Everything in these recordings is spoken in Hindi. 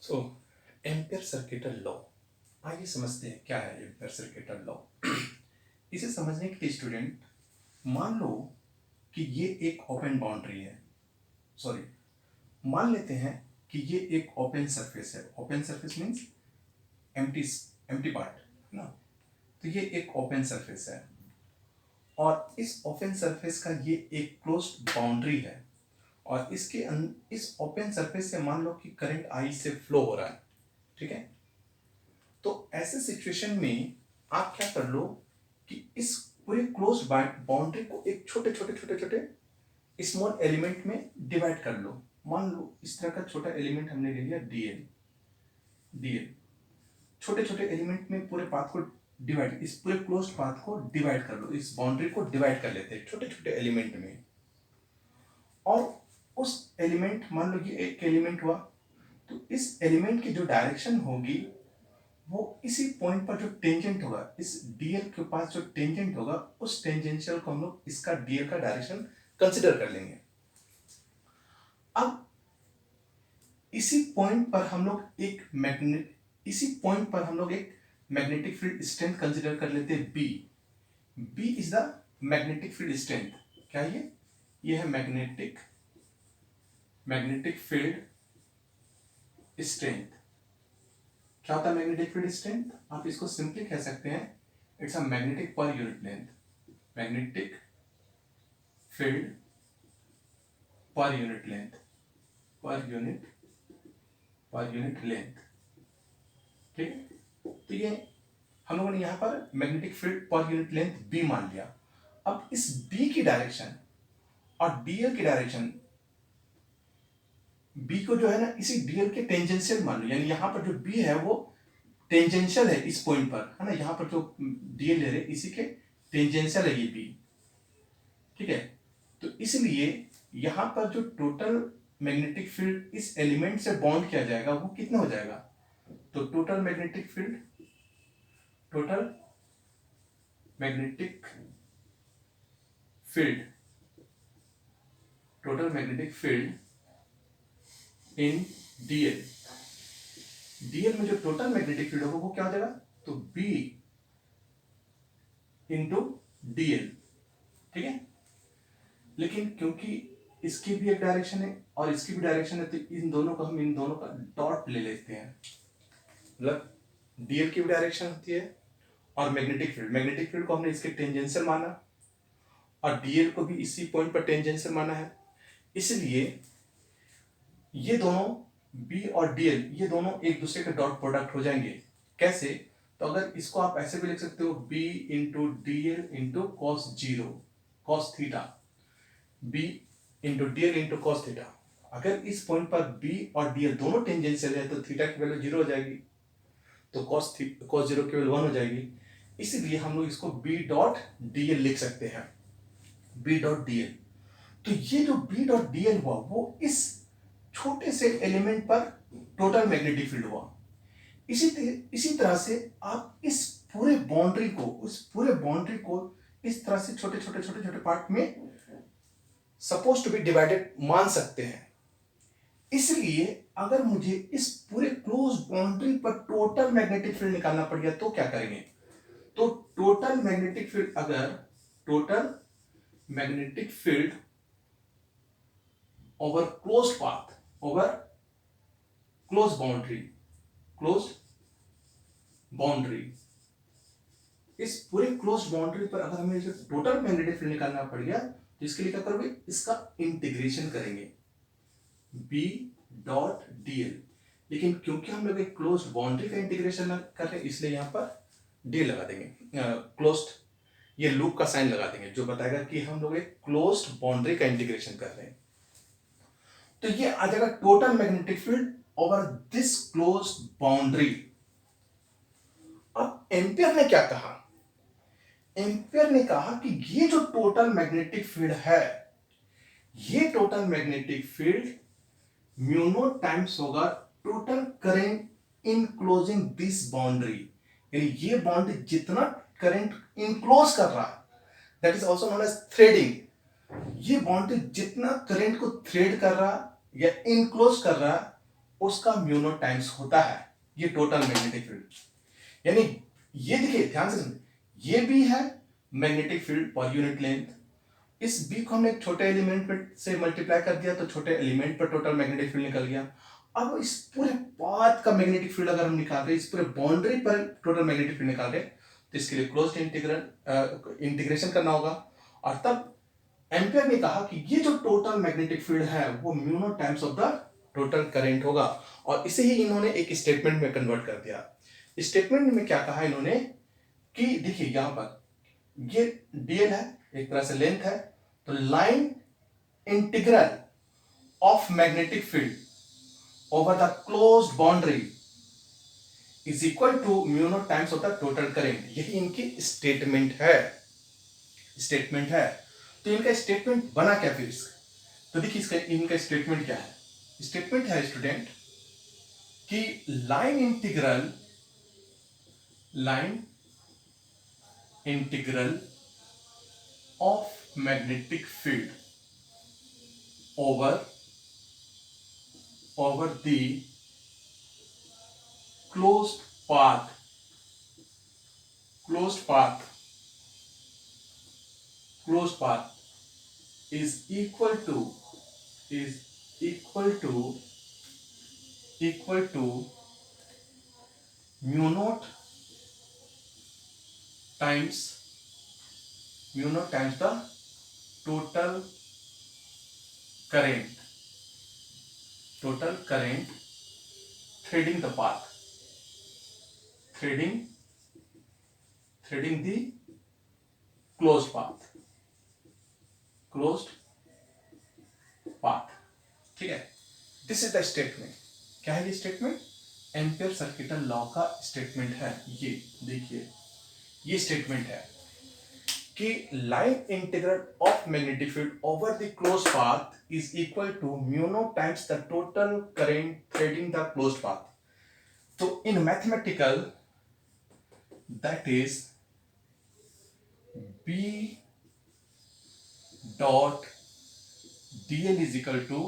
सो एम्पियर सर्किटल लॉ, आइए समझते हैं क्या है एम्पियर सर्किटल लॉ। इसे समझने के लिए स्टूडेंट मान लो कि ये एक ओपन बाउंड्री है, सॉरी, मान लेते हैं कि ये एक ओपन सरफेस है। Open surface means empty empty part है ना। तो ये एक ओपन सरफेस है और इस ओपन सरफेस का ये एक क्लोज्ड बाउंड्री है और इस ओपन सरफेस से मान लो कि करंट आई से फ्लो हो रहा है, ठीक है। तो ऐसे सिचुएशन में आप क्या कर लो कि इस पूरे क्लोज बाउंड्री को एक छोटे छोटे छोटे छोटे स्मॉल एलिमेंट में डिवाइड कर लो। मान लो इस तरह का छोटा एलिमेंट हमने ले लिया डीएल। डीएल छोटे छोटे एलिमेंट में पूरे पाथ को डिवाइड, इस पूरे क्लोज पाथ को डिवाइड कर लो, इस बाउंड्री को डिवाइड कर लेते हैं छोटे छोटे एलिमेंट में। और उस एलिमेंट, मान लो ये एक एलिमेंट हुआ, तो इस एलिमेंट की जो डायरेक्शन होगी वो इसी पॉइंट पर जो टेंजेंट होगा, इस डीएल के पास जो टेंजेंट होगा उस टेंजेंशियल को हम लोग इसका डीएल का डायरेक्शन कंसिडर कर लेंगे। अब इसी पॉइंट पर हम लोग एक मैग्नेटिक फील्ड स्ट्रेंथ कंसिडर कर लेते हैं B. B is the magnetic field strength. क्या ये है मैग्नेटिक फील्ड स्ट्रेंथ। क्या होता है मैग्नेटिक फील्ड स्ट्रेंथ? आप इसको सिंपली कह सकते हैं it's a magnetic per unit length, magnetic field per unit length, per unit length, ठीक है। तो ये हम लोगों ने यहां पर magnetic field per unit length B मान लिया। अब इस बी की डायरेक्शन और डीएल की डायरेक्शन, बी को जो है ना इसी डीएल के टेंजेंशियल मान लो, यानी यहां पर जो बी है वो टेंजेंशियल है इस पॉइंट पर, है ना। यहां पर जो डीएल ले रहे इसी के टेंजेंशियल है ये बी, ठीक है। तो इसलिए यहां पर जो टोटल मैग्नेटिक फील्ड इस एलिमेंट से बॉन्ड किया जाएगा वो कितना हो जाएगा? तो टोटल मैग्नेटिक फील्ड इन डीएल, डीएल में जो टोटल मैग्नेटिक फील्ड होगा वो क्या हो जाएगा? तो बी इंटू डीएल, ठीक है। लेकिन क्योंकि इसकी भी एक डायरेक्शन है और इसकी भी डायरेक्शन है, तो इन दोनों का डॉट ले लेते हैं। मतलब डीएल की भी डायरेक्शन होती है और मैग्नेटिक फील्ड को हमने इसके टेंजेंशियल माना और डीएल को भी इसी पॉइंट पर टेंजेंशियल माना है। इसलिए ये दोनों बी और डीएल ये दोनों एक दूसरे के डॉट प्रोडक्ट हो जाएंगे। कैसे? तो अगर इसको आप ऐसे भी लिख सकते हो B into DL into cos zero, cos theta, B into DL into cos theta. अगर इस पॉइंट पर बी और डीएल दोनों टेंजेंशियल है तो थीटा की वैल्यू जीरो हो जाएगी, तो कॉस जीरो की वैल्यू वन हो जाएगी। इसलिए हम लोग इसको बी डॉट डीएल लिख सकते हैं, बी डॉट डीएल। तो ये जो बी डॉट डीएल हुआ वो इस छोटे से एलिमेंट पर टोटल मैग्नेटिक फील्ड हुआ। इसी तरह से आप इस पूरे बाउंड्री को इस तरह से छोटे छोटे छोटे छोटे पार्ट में सपोज टू बी डिवाइडेड मान सकते हैं। इसलिए अगर मुझे इस पूरे क्लोज बाउंड्री पर टोटल मैग्नेटिक फील्ड निकालना पड़ गया तो क्या करेंगे? तो total magnetic field over close path, over close boundary, इस पूरे क्लोज बाउंड्री पर अगर हमें टोटल मैग्नेटिक फील्ड निकालना पड़ गया तो इसके लिए क्या करोगे? इसका इंटीग्रेशन करेंगे बी डॉट डीएल। लेकिन क्योंकि हम लोग एक क्लोज बाउंड्री का इंटीग्रेशन कर रहे हैं इसलिए यहां पर डी लगा देंगे, क्लोज्ड, ये लूप का साइन लगा देंगे जो बताएगा कि हम लोग एक क्लोज्ड बाउंड्री का इंटीग्रेशन कर रहे हैं। तो ये आ जाएगा total magnetic field over this closed boundary. अब एम्पियर ने क्या कहा? एम्पियर ने कहा कि ये जो टोटल मैग्नेटिक फील्ड है, ये total magnetic field mu naught times होगा total current enclosing this boundary. यानी ये बाउंड्री जितना करंट इनक्लोज कर रहा है, that is also known as threading. ये बाउंड्री जितना करंट को थ्रेड कर रहा या इनक्लोज कर रहा उसका म्यू नॉट टाइम्स होता है ये टोटल मैग्नेटिक फील्ड। यानी ये देखिए ध्यान से सुनिए, ये भी है magnetic field per unit length, इस बी को हमने एक छोटे एलिमेंट से मल्टीप्लाई कर दिया तो छोटे एलिमेंट पर टोटल मैग्नेटिक फील्ड निकल गया। अब इस पूरे पाथ का मैग्नेटिक फील्ड अगर हम निकाल रहे, इस पूरे बाउंड्री पर टोटल मैग्नेटिक फील्ड निकाल रहे, तो इसके लिए क्लोज्ड इंटीग्रेशन करना होगा। और तब एम्पियर ने कहा कि ये जो टोटल मैग्नेटिक फील्ड है वो mu naught times of the total current होगा, और इसे ही इन्होंने एक स्टेटमेंट में कन्वर्ट कर दिया। स्टेटमेंट में क्या कहा इन्होंने कि देखिए यहां पर ये डीएल है, एक तरह से लेंथ है, तो line integral of magnetic field over the closed boundary is equal to mu naught times of the total current. यही इनकी स्टेटमेंट है। तो इनका स्टेटमेंट बना क्या फिर इसका, तो देखिए इसका इनका स्टेटमेंट क्या है। स्टेटमेंट है स्टूडेंट कि line integral of magnetic field over the closed path is equal to mu naught times the total current threading the path, threading the closed path, ठीक है। This is the statement. क्या है ये स्टेटमेंट? एम्पियर सर्किटल लॉ का स्टेटमेंट है। ये देखिए ये स्टेटमेंट है कि line integral of magnetic field over the closed path is equal to mu naught times the total current threading the closed path. तो in mathematical that is B dot dl is equal to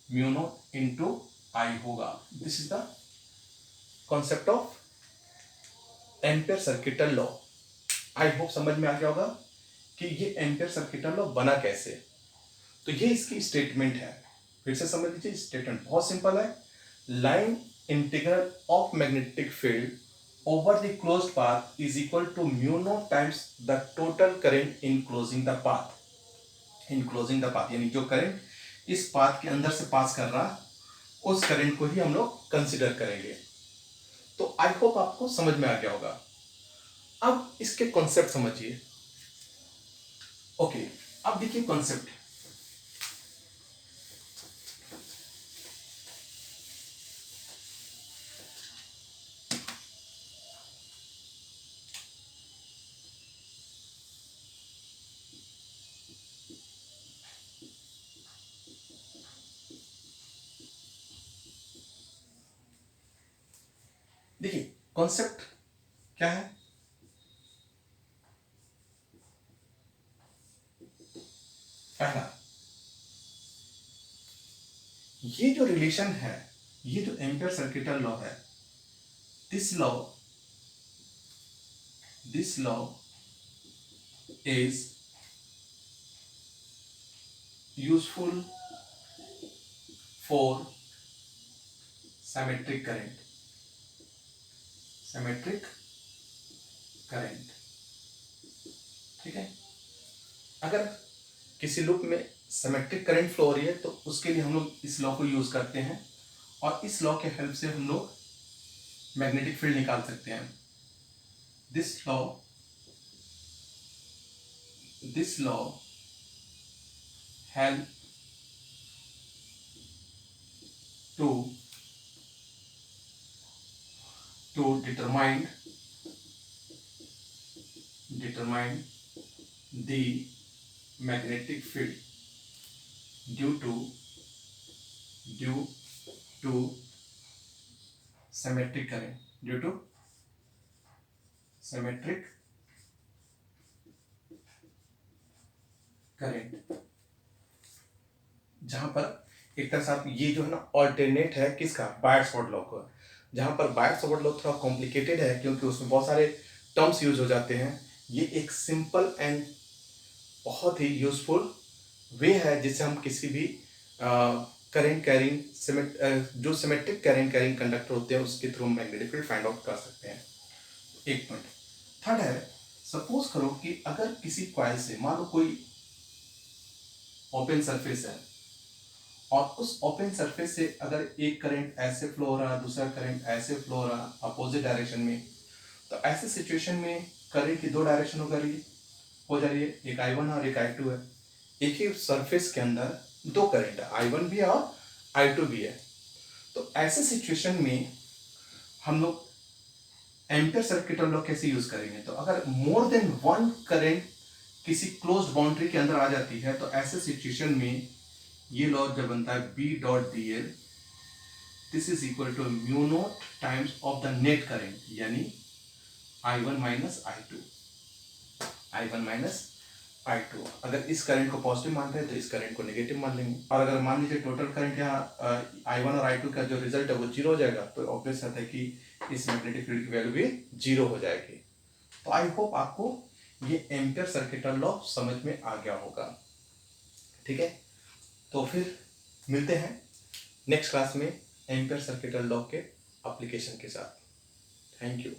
mu naught into I होगा। This is the concept of ampere circuital law. I hope समझ में आ गया होगा कि ये एम्पियर सर्किटल लॉ बना कैसे। तो ये इसकी स्टेटमेंट है, फिर से समझ लीजिए। स्टेटमेंट बहुत सिंपल है, line integral of magnetic field over the closed path is equal to mu naught times the total current in closing the path, यानी जो करंट इस पाथ के अंदर से पास कर रहा उस करंट को ही हम लोग कंसिडर करेंगे। तो आई होप आपको समझ में आ गया होगा। अब इसके कॉन्सेप्ट समझिए। ओके, अब देखिए कॉन्सेप्ट। देखिए कॉन्सेप्ट क्या है। पहला, ये जो रिलेशन है, ये जो एम्पियर सर्किटल लॉ है, this law is useful for symmetric current, ठीक है। अगर किसी लूप में सिमेट्रिक करंट फ्लो हो रही है तो उसके लिए हम लोग इस लॉ को यूज करते हैं, और इस लॉ के हेल्प से हम लोग मैग्नेटिक फील्ड निकाल सकते हैं। This law help to determine the magnetic field due to symmetric current, जहां पर एक तरह से आप ये जो है ना ऑल्टरनेट है किसका, बायर्स-वॉर्ड लॉ का। जहाँ पर बायर्स-वॉर्ड लॉ थोड़ा कॉम्प्लिकेटेड है क्योंकि उसमें बहुत सारे टर्म्स यूज हो जाते हैं। ये एक सिंपल एंड बहुत ही यूजफुल वे है जिससे हम किसी भी करंट कैरिंग जो सिमेट्रिक करंट कैरिंग कंडक्टर होते हैं उसके through magnetic field find out कर सकते हैं। एक पॉइंट। थर्ड है, सपोज करो कि अगर किसी कॉइल से मान लो कोई ओपन सरफेस है और उस ओपन सरफेस से अगर एक करंट ऐसे फ्लो हो रहा, दूसरा करंट ऐसे फ्लो हो रहा अपोजिट डायरेक्शन में, तो ऐसे सिचुएशन में करंट की दो डायरेक्शन हो जा रही है, एक I1 और एक I2 है। एक ही सरफेस के अंदर दो करंट है, I1 भी है और I2 भी है। तो ऐसे सिचुएशन में हम लोग एम्पियर सर्किट लॉ कैसे यूज करेंगे? तो अगर मोर देन वन करंट किसी क्लोज्ड बाउंड्री के अंदर आ जाती है तो ऐसे सिचुएशन में ये लॉ जब बनता है B dot D L, this is equal to mu naught times of the net current, यानी I1 minus I2, I1 minus I2। अगर इस करंट को पॉजिटिव मानते हैं तो इस करंट को नेगेटिव मान लेंगे, और अगर मान लीजिए टोटल करंट यहाँ I1 और I2 का जो रिजल्ट है वो जीरो हो जाएगा, तो ऑब्वियस है कि इस मैग्नेटिक फील्ड की वैल्यू भी जीरो हो जाएगी। तो आई होप आपको ये एम्पियर सर्किट लॉ समझ में आ गया होगा। ठीक है, तो फिर मिलते हैं नेक्स्ट क्लास में एम्पियर सर्किट लॉ के एप्लीकेशन के साथ। Thank you.